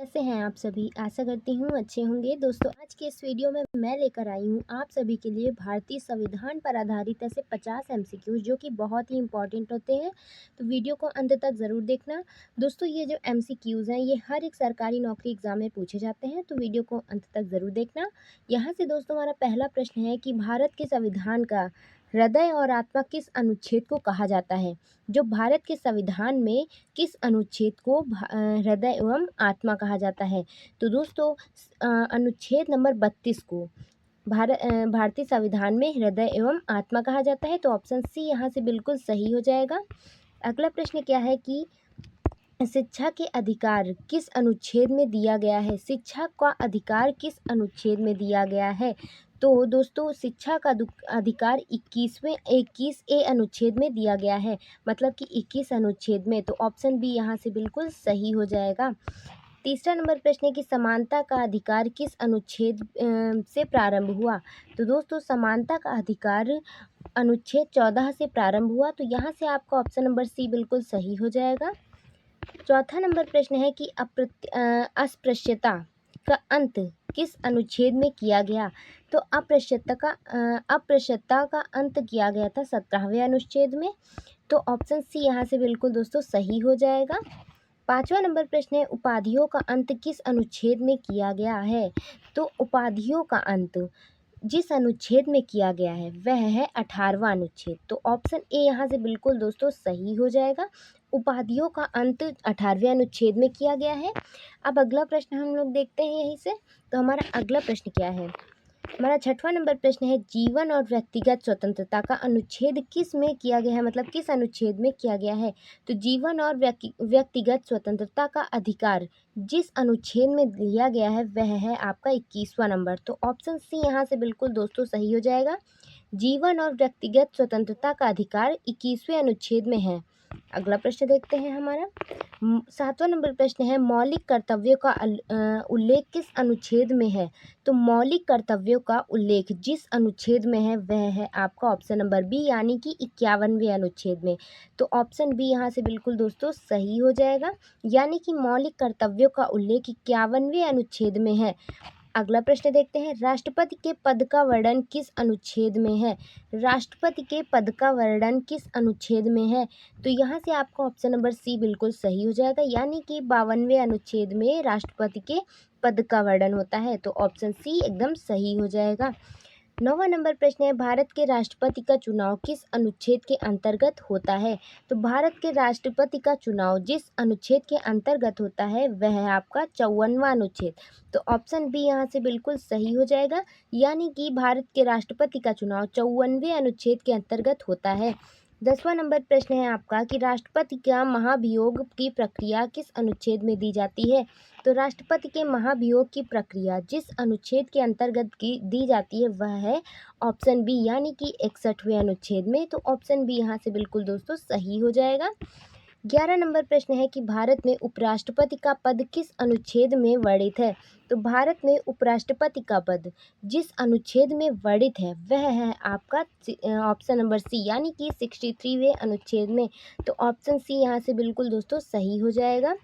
कैसे हैं आप सभी? आशा करती हूँ अच्छे होंगे। दोस्तों, आज के इस वीडियो में मैं लेकर आई हूँ आप सभी के लिए भारतीय संविधान पर आधारित ऐसे 50 एमसीक्यूज जो कि बहुत ही इम्पोर्टेंट होते हैं। तो वीडियो को अंत तक ज़रूर देखना। दोस्तों, ये जो एमसीक्यूज हैं ये हर एक सरकारी नौकरी एग्जाम में पूछे जाते हैं, तो वीडियो को अंत तक ज़रूर देखना। यहाँ से दोस्तों हमारा पहला प्रश्न है कि भारत के संविधान का हृदय और आत्मा किस अनुच्छेद को कहा जाता है? जो भारत के संविधान में किस अनुच्छेद को हृदय एवं आत्मा कहा जाता है? तो दोस्तों अनुच्छेद नंबर 32 को भारतीय संविधान में हृदय एवं आत्मा कहा जाता है। तो ऑप्शन सी यहाँ से बिल्कुल सही हो जाएगा। अगला प्रश्न क्या है कि शिक्षा के अधिकार किस अनुच्छेद में दिया गया है? शिक्षा का अधिकार किस अनुच्छेद में दिया गया है? तो दोस्तों शिक्षा का अधिकार 21 अनुच्छेद में दिया गया है, मतलब कि 21 अनुच्छेद में। तो ऑप्शन बी यहाँ से बिल्कुल सही हो जाएगा। तीसरा नंबर प्रश्न है कि समानता का अधिकार किस अनुच्छेद से प्रारंभ हुआ? तो दोस्तों समानता का अधिकार अनुच्छेद 14 से प्रारंभ हुआ। तो यहाँ से आपका ऑप्शन नंबर सी बिल्कुल सही हो जाएगा। चौथा नंबर प्रश्न है कि अस्पृश्यता का अंत किस अनुच्छेद में किया गया? तो अस्पृश्यता का अंत किया गया था 17वें अनुच्छेद में। तो ऑप्शन सी यहाँ से बिल्कुल दोस्तों सही हो जाएगा। पांचवा नंबर प्रश्न है उपाधियों का अंत किस अनुच्छेद में किया गया है? तो उपाधियों का अंत जिस अनुच्छेद में किया गया है वह है 18वां अनुच्छेद। तो ऑप्शन ए यहाँ से बिल्कुल दोस्तों सही हो जाएगा। उपाधियों का अंत 18वें अनुच्छेद में किया गया है। अब अगला प्रश्न हम लोग देखते हैं यहीं से। तो हमारा अगला प्रश्न क्या है? हमारा छठवां नंबर प्रश्न है जीवन और व्यक्तिगत स्वतंत्रता का अनुच्छेद किस में किया गया है, मतलब किस अनुच्छेद में किया गया है? तो जीवन और व्यक्तिगत स्वतंत्रता का अधिकार जिस अनुच्छेद में दिया गया है वह है आपका 21वां नंबर। तो ऑप्शन सी यहाँ से बिल्कुल दोस्तों सही हो जाएगा। जीवन और व्यक्तिगत स्वतंत्रता का अधिकार 21वें अनुच्छेद में है। अगला प्रश्न देखते हैं हमारा। सातवां नंबर प्रश्न है मौलिक कर्तव्यों का उल्लेख किस अनुच्छेद में है? तो मौलिक कर्तव्यों का उल्लेख जिस अनुच्छेद में है वह है आपका ऑप्शन नंबर बी यानी कि 51वें अनुच्छेद में। तो ऑप्शन बी यहाँ से बिल्कुल दोस्तों सही हो जाएगा, यानी कि मौलिक कर्तव्यों का उल्लेख 51वें अनुच्छेद में है। अगला प्रश्न देखते हैं राष्ट्रपति के पद का वर्णन किस अनुच्छेद में है? राष्ट्रपति के पद का वर्णन किस अनुच्छेद में है? तो यहाँ से आपका ऑप्शन नंबर सी बिल्कुल सही हो जाएगा, यानी कि 52वें अनुच्छेद में राष्ट्रपति के पद का वर्णन होता है। तो ऑप्शन सी एकदम सही हो जाएगा। 9वां नंबर प्रश्न है भारत के राष्ट्रपति का चुनाव किस अनुच्छेद के अंतर्गत होता है? तो भारत के राष्ट्रपति का चुनाव जिस अनुच्छेद के अंतर्गत होता है वह है आपका 54वां अनुच्छेद। तो ऑप्शन बी यहाँ से बिल्कुल सही हो जाएगा, यानी कि भारत के राष्ट्रपति का चुनाव 54वें अनुच्छेद के अंतर्गत होता है। 10वां नंबर प्रश्न है आपका कि राष्ट्रपति का महाभियोग की प्रक्रिया किस अनुच्छेद में दी जाती है? तो राष्ट्रपति के महाभियोग की प्रक्रिया जिस अनुच्छेद के अंतर्गत की दी जाती है वह है ऑप्शन बी यानी कि 61वें अनुच्छेद में। तो ऑप्शन बी यहाँ से बिल्कुल दोस्तों सही हो जाएगा। 11 नंबर प्रश्न है कि भारत में उपराष्ट्रपति का पद किस अनुच्छेद में वर्णित है? तो भारत में उपराष्ट्रपति का पद जिस अनुच्छेद में वर्णित है वह है आपका ऑप्शन नंबर सी यानी कि 63वें अनुच्छेद में। तो ऑप्शन सी यहाँ से बिल्कुल दोस्तों सही हो जाएगा।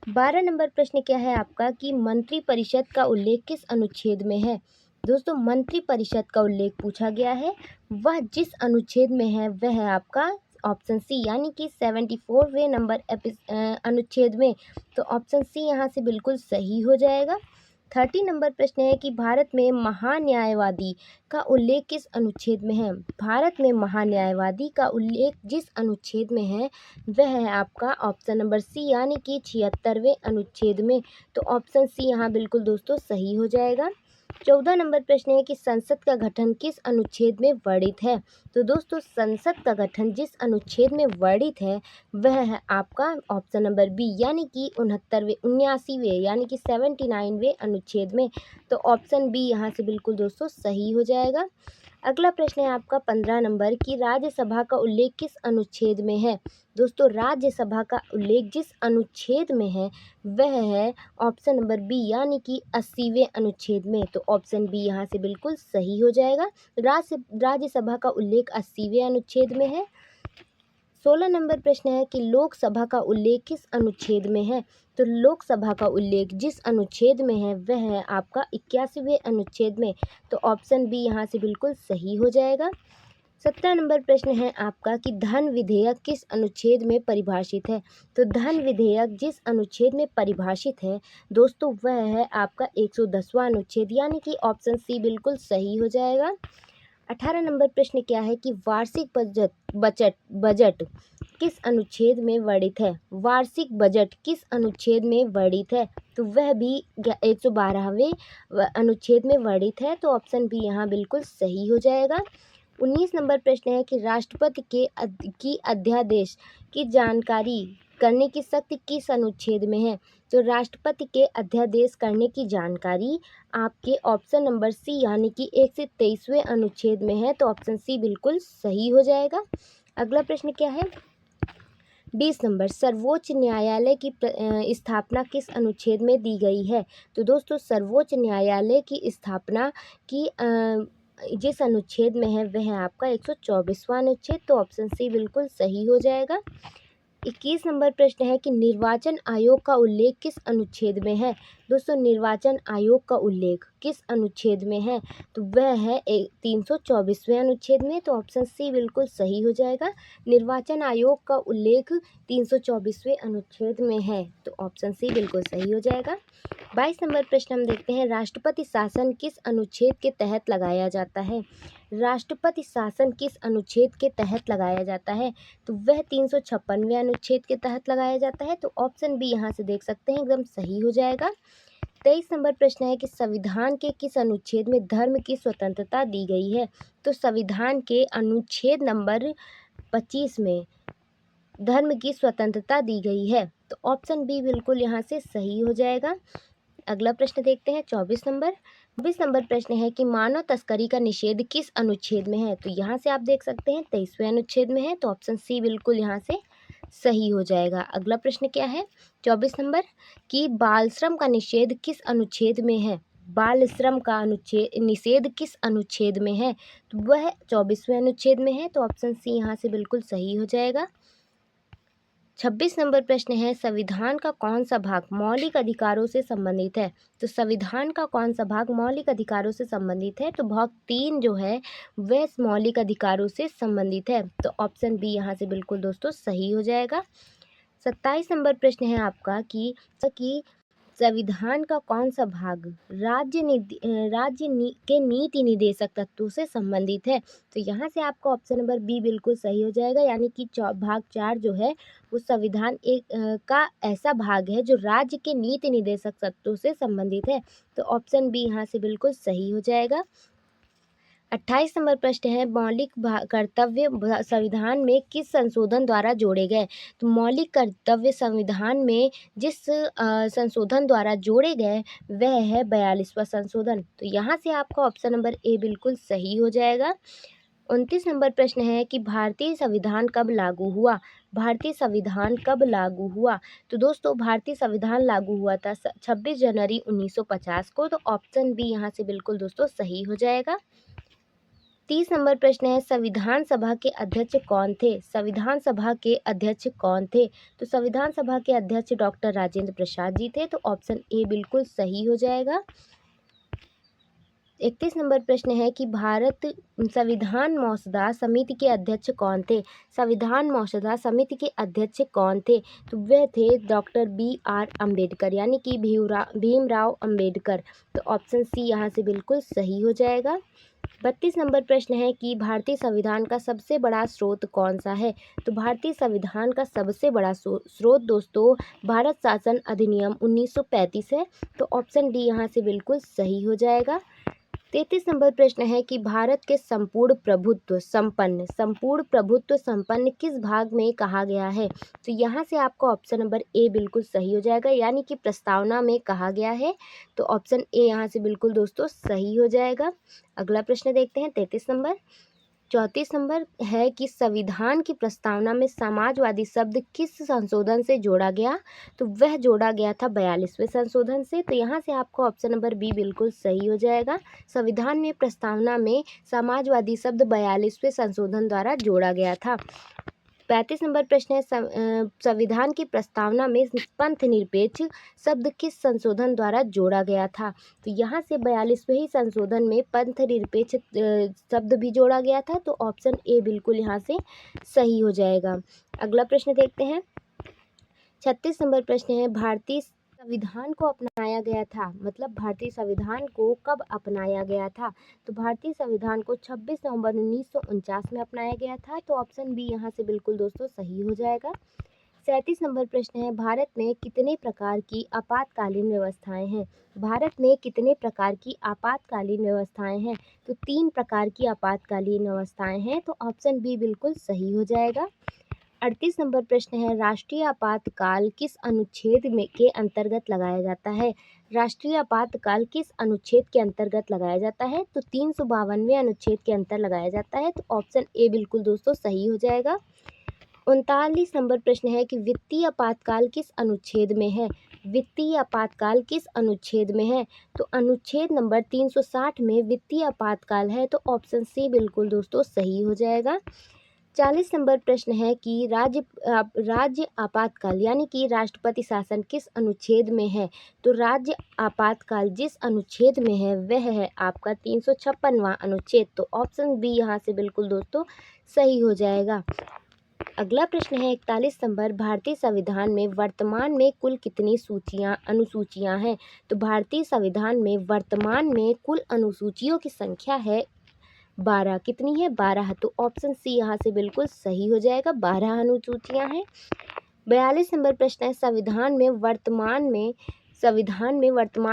12 नंबर प्रश्न क्या है आपका कि मंत्रिपरिषद का उल्लेख किस अनुच्छेद में है? दोस्तों मंत्रिपरिषद का उल्लेख पूछा गया है, वह जिस अनुच्छेद में है वह है आपका ऑप्शन सी यानी कि 74वें नंबर अनुच्छेद में। तो ऑप्शन सी यहाँ से बिल्कुल सही हो जाएगा। 30 नंबर प्रश्न है कि भारत में महान्यायवादी का उल्लेख किस अनुच्छेद में है? भारत में महान्यायवादी का उल्लेख जिस अनुच्छेद में है वह है आपका ऑप्शन नंबर सी यानी कि 76वें अनुच्छेद में। तो ऑप्शन सी यहाँ बिल्कुल दोस्तों सही हो जाएगा। 14 नंबर प्रश्न है कि संसद का गठन किस अनुच्छेद में वर्णित है? तो दोस्तों संसद का गठन जिस अनुच्छेद में वर्णित है वह है आपका ऑप्शन नंबर बी यानी कि 79वें यानी कि 79वें अनुच्छेद में। तो ऑप्शन बी यहाँ से बिल्कुल दोस्तों सही हो जाएगा। अगला प्रश्न है आपका 15 नंबर कि राज्यसभा का उल्लेख किस अनुच्छेद में है? दोस्तों राज्यसभा का उल्लेख जिस अनुच्छेद में है वह है ऑप्शन नंबर बी यानी कि 80वें अनुच्छेद में। तो ऑप्शन बी यहाँ से बिल्कुल सही हो जाएगा। राज्यसभा का उल्लेख 80वें अनुच्छेद में है। 16 नंबर प्रश्न है कि लोकसभा का उल्लेख किस अनुच्छेद में है। तो लोकसभा का उल्लेख जिस अनुच्छेद में है वह है आपका 81वें अनुच्छेद में। तो ऑप्शन बी यहाँ से बिल्कुल सही हो जाएगा। 17 नंबर प्रश्न है आपका कि धन विधेयक किस अनुच्छेद में परिभाषित है। तो धन विधेयक जिस अनुच्छेद में परिभाषित है दोस्तों वह है आपका 110वां अनुच्छेद, यानी कि ऑप्शन सी बिल्कुल सही हो जाएगा। 18 नंबर प्रश्न क्या है कि वार्षिक बजट बजट बजट किस अनुच्छेद में वर्णित है। वार्षिक बजट किस अनुच्छेद में वर्णित है। तो वह भी 112वें अनुच्छेद में वर्णित है। तो ऑप्शन बी यहाँ बिल्कुल सही हो जाएगा। 19 नंबर प्रश्न है कि राष्ट्रपति की अध्यादेश की जानकारी करने की शक्ति किस अनुच्छेद में है। तो राष्ट्रपति के अध्यादेश करने की जानकारी आपके ऑप्शन नंबर सी यानी कि 1 से 23वें अनुच्छेद में है। तो ऑप्शन सी बिल्कुल सही हो जाएगा। अगला प्रश्न क्या है, 20 नंबर, सर्वोच्च न्यायालय की स्थापना किस अनुच्छेद में दी गई है। तो दोस्तों सर्वोच्च न्यायालय की स्थापना की जिस अनुच्छेद में है वह है आपका 124वां अनुच्छेद। तो ऑप्शन सी बिल्कुल सही हो जाएगा। 21 नंबर प्रश्न है कि निर्वाचन आयोग का उल्लेख किस अनुच्छेद में है। दोस्तों निर्वाचन आयोग का उल्लेख किस अनुच्छेद में है। तो वह है 324वें अनुच्छेद में। तो ऑप्शन सी बिल्कुल सही हो जाएगा। निर्वाचन आयोग का उल्लेख 324वें अनुच्छेद में है। तो ऑप्शन सी बिल्कुल सही हो जाएगा। 22 नंबर प्रश्न हम देखते हैं, राष्ट्रपति शासन किस अनुच्छेद के तहत लगाया जाता है। राष्ट्रपति शासन किस अनुच्छेद के तहत लगाया जाता है। तो वह 356वें अनुच्छेद के तहत लगाया जाता है। तो ऑप्शन बी यहाँ से देख सकते हैं एकदम सही हो जाएगा। 23 नंबर प्रश्न है कि संविधान के किस अनुच्छेद में धर्म की स्वतंत्रता दी गई है। तो संविधान के अनुच्छेद नंबर 25 में धर्म की स्वतंत्रता दी गई है। तो ऑप्शन बी बिल्कुल यहाँ से सही हो जाएगा। अगला प्रश्न देखते हैं 24 नंबर। 24 नंबर प्रश्न है कि मानव तस्करी का निषेध किस अनुच्छेद में है। तो यहाँ से आप देख सकते हैं 23वें अनुच्छेद में है। तो ऑप्शन सी बिल्कुल यहाँ से सही हो जाएगा। अगला प्रश्न क्या है 24 नंबर कि बाल श्रम का निषेध किस अनुच्छेद में है। बाल श्रम का निषेध किस अनुच्छेद में है। तो वह 24वें अनुच्छेद में है। तो ऑप्शन सी यहाँ से बिल्कुल सही हो जाएगा। 26 नंबर प्रश्न है, संविधान का कौन सा भाग मौलिक अधिकारों से संबंधित है। तो संविधान का कौन सा भाग मौलिक अधिकारों से संबंधित है। तो भाग 3 जो है वह मौलिक अधिकारों से संबंधित है। तो ऑप्शन बी यहाँ से बिल्कुल दोस्तों सही हो जाएगा। 27 नंबर प्रश्न है आपका कि संविधान का कौन सा भाग के नीति निर्देशक तत्वों से संबंधित है। तो यहाँ से आपका ऑप्शन नंबर बी बिल्कुल सही हो जाएगा, यानी कि भाग 4 जो है वो संविधान का ऐसा भाग है जो राज्य के नीति निर्देशक तत्वों से संबंधित है। तो ऑप्शन बी यहाँ से बिल्कुल सही हो जाएगा। 28 नंबर प्रश्न है, मौलिक कर्तव्य संविधान में किस संशोधन द्वारा जोड़े गए। तो मौलिक कर्तव्य संविधान में जिस संशोधन द्वारा जोड़े गए वह है 42वां संशोधन। तो यहाँ से आपका ऑप्शन नंबर ए बिल्कुल सही हो जाएगा। 29 नंबर प्रश्न है कि भारतीय संविधान कब लागू हुआ। भारतीय संविधान कब लागू हुआ। तो दोस्तों भारतीय संविधान लागू हुआ था 26 जनवरी 1950 को। तो ऑप्शन बी यहाँ से बिल्कुल दोस्तों सही हो जाएगा। 30 नंबर प्रश्न है, संविधान सभा के अध्यक्ष कौन थे। संविधान सभा के अध्यक्ष कौन थे। तो संविधान सभा के अध्यक्ष डॉक्टर राजेंद्र प्रसाद जी थे। तो ऑप्शन ए बिल्कुल सही हो जाएगा। 31 नंबर प्रश्न है कि भारत संविधान मसौदा समिति के अध्यक्ष कौन थे। संविधान मसौदा समिति के अध्यक्ष कौन थे। तो वह थे डॉक्टर BR अम्बेडकर, यानी कि भीमराव अम्बेडकर। तो ऑप्शन सी यहाँ से बिल्कुल सही हो जाएगा। 32 नंबर प्रश्न है कि भारतीय संविधान का सबसे बड़ा स्रोत कौन सा है। तो भारतीय संविधान का सबसे बड़ा स्रोत दोस्तों भारत शासन अधिनियम 1935 है। तो ऑप्शन डी यहाँ से बिल्कुल सही हो जाएगा। 33 नंबर प्रश्न है कि भारत के संपूर्ण प्रभुत्व संपन्न किस भाग में कहा गया है। तो यहाँ से आपका ऑप्शन नंबर ए बिल्कुल सही हो जाएगा, यानी कि प्रस्तावना में कहा गया है। तो ऑप्शन ए यहाँ से बिल्कुल दोस्तों सही हो जाएगा। अगला प्रश्न देखते हैं 33 नंबर। 34 नंबर है कि संविधान की प्रस्तावना में समाजवादी शब्द किस संशोधन से जोड़ा गया। तो वह जोड़ा गया था 42वें संशोधन से। तो यहाँ से आपको ऑप्शन नंबर बी बिल्कुल सही हो जाएगा। संविधान में प्रस्तावना में समाजवादी शब्द 42वें संशोधन द्वारा जोड़ा गया था। 35 नंबर प्रश्न है संविधान की प्रस्तावना में पंथ निरपेक्ष शब्द किस संशोधन द्वारा जोड़ा गया था। तो यहाँ से 42वें संशोधन में पंथ निरपेक्ष शब्द भी जोड़ा गया था, तो ऑप्शन ए बिल्कुल यहाँ से सही हो जाएगा। अगला प्रश्न देखते हैं। 36 नंबर प्रश्न है भारतीय संविधान को अपनाया गया था, मतलब भारतीय संविधान को कब अपनाया गया था। तो भारतीय संविधान को 26 नवंबर 1949 में अपनाया गया था, तो ऑप्शन बी यहाँ से बिल्कुल दोस्तों सही हो जाएगा। 37 नंबर प्रश्न है भारत में कितने प्रकार की आपातकालीन व्यवस्थाएं हैं। भारत में कितने प्रकार की आपातकालीन व्यवस्थाएं हैं। तो 3 प्रकार की आपातकालीन व्यवस्थाएं हैं, तो ऑप्शन बी बिल्कुल सही हो जाएगा। 38 नंबर प्रश्न है राष्ट्रीय आपातकाल किस अनुच्छेद में के अंतर्गत लगाया जाता है। राष्ट्रीय आपातकाल किस अनुच्छेद के अंतर्गत लगाया जाता है। तो 352वें अनुच्छेद के अंतर लगाया जाता है, तो ऑप्शन ए बिल्कुल दोस्तों सही हो जाएगा। 39 नंबर प्रश्न है कि वित्तीय आपातकाल किस अनुच्छेद में है। वित्तीय आपातकाल किस अनुच्छेद में है। तो अनुच्छेद नंबर 360 में वित्तीय आपातकाल है, तो ऑप्शन सी बिल्कुल दोस्तों सही हो जाएगा। 40 नंबर प्रश्न है कि राज्य आपातकाल यानी कि राष्ट्रपति शासन किस अनुच्छेद में है। तो राज्य आपातकाल जिस अनुच्छेद में है वह है आपका 356वां अनुच्छेद, तो ऑप्शन बी यहाँ से बिल्कुल दोस्तों सही हो जाएगा। अगला प्रश्न है 41 नंबर भारतीय संविधान में वर्तमान में कुल कितनी अनुसूचियां हैं। तो भारतीय संविधान में वर्तमान में कुल अनुसूचियों की संख्या है 12। कितनी है 12, तो ऑप्शन सी यहाँ से बिल्कुल सही हो जाएगा, 12 अनुसूचियां हैं। 42 नंबर प्रश्न है संविधान में वर्तमान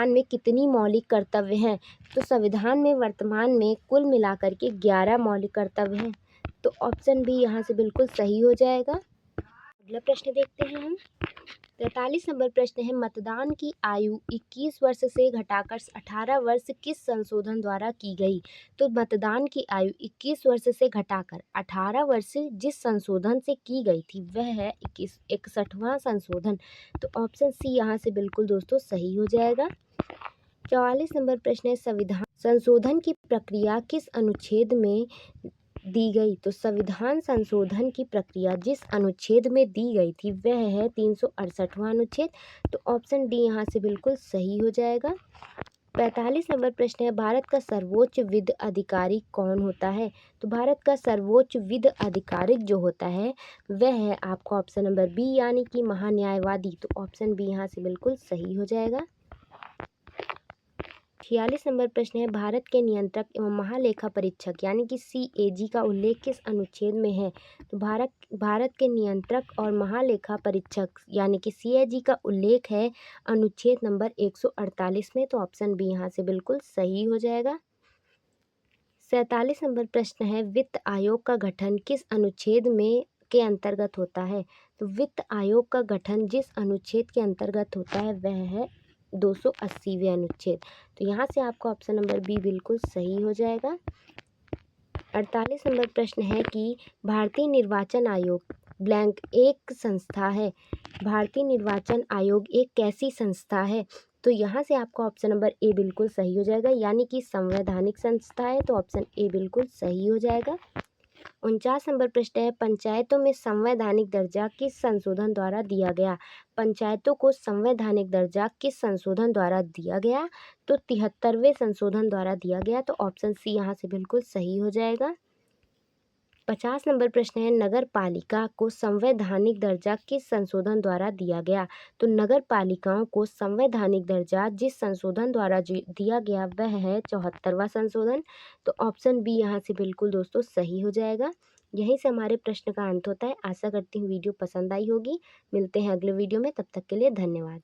में कितनी मौलिक कर्तव्य हैं। तो संविधान में वर्तमान में कुल मिलाकर के 11 मौलिक कर्तव्य हैं, तो ऑप्शन बी यहाँ से बिल्कुल सही हो जाएगा। अगला प्रश्न देखते हैं हम। 43 नंबर प्रश्न है मतदान की आयु 21 वर्ष से घटाकर 18 वर्ष किस संशोधन द्वारा की गई। तो मतदान की आयु 21 वर्ष से घटाकर 18 वर्ष जिस संशोधन से की गई थी वह है 61वां संशोधन, तो ऑप्शन सी यहाँ से बिल्कुल दोस्तों सही हो जाएगा। 44 नंबर प्रश्न है संविधान संशोधन की प्रक्रिया किस अनुच्छेद में दी गई। तो संविधान संशोधन की प्रक्रिया जिस अनुच्छेद में दी गई थी वह है 368वां अनुच्छेद, तो ऑप्शन डी यहाँ से बिल्कुल सही हो जाएगा। 45 नंबर प्रश्न है भारत का सर्वोच्च विधि अधिकारी कौन होता है। तो भारत का सर्वोच्च विधि अधिकारी जो होता है वह है आपका ऑप्शन नंबर बी यानी कि महान्यायवादी, तो ऑप्शन बी यहाँ से बिल्कुल सही हो जाएगा। 46 नंबर प्रश्न है भारत के नियंत्रक एवं महालेखा परीक्षक यानी कि CAG का उल्लेख किस अनुच्छेद में है। तो भारत के नियंत्रक और महालेखा परीक्षक यानी कि CAG का उल्लेख है अनुच्छेद नंबर 148 में, तो ऑप्शन बी यहाँ से बिल्कुल सही हो जाएगा। 47 नंबर प्रश्न है वित्त आयोग का गठन किस अनुच्छेद में के अंतर्गत होता है। तो वित्त आयोग का गठन जिस अनुच्छेद के अंतर्गत होता है वह है 280वें अनुच्छेद, तो यहाँ से आपका ऑप्शन नंबर बी बिल्कुल सही हो जाएगा। 48 नंबर प्रश्न है कि भारतीय निर्वाचन आयोग ब्लैंक एक संस्था है। भारतीय निर्वाचन आयोग एक कैसी संस्था है। तो यहाँ से आपका ऑप्शन नंबर ए बिल्कुल सही हो जाएगा, यानी कि संवैधानिक संस्था है, तो ऑप्शन ए बिल्कुल सही हो जाएगा। 49 नंबर प्रश्न है पंचायतों में संवैधानिक दर्जा किस संशोधन द्वारा दिया गया। पंचायतों को संवैधानिक दर्जा किस संशोधन द्वारा दिया गया। तो 73वें संशोधन द्वारा दिया गया, तो ऑप्शन सी यहाँ से बिल्कुल सही हो जाएगा। 50 नंबर प्रश्न है नगर पालिका को संवैधानिक दर्जा किस संशोधन द्वारा दिया गया। तो नगर पालिकाओं को संवैधानिक दर्जा जिस संशोधन द्वारा दिया गया वह है 74वां संशोधन, तो ऑप्शन बी यहाँ से बिल्कुल दोस्तों सही हो जाएगा। यहीं से हमारे प्रश्न का अंत होता है। आशा करती हूँ वीडियो पसंद आई होगी। मिलते हैं अगले वीडियो में, तब तक के लिए धन्यवाद।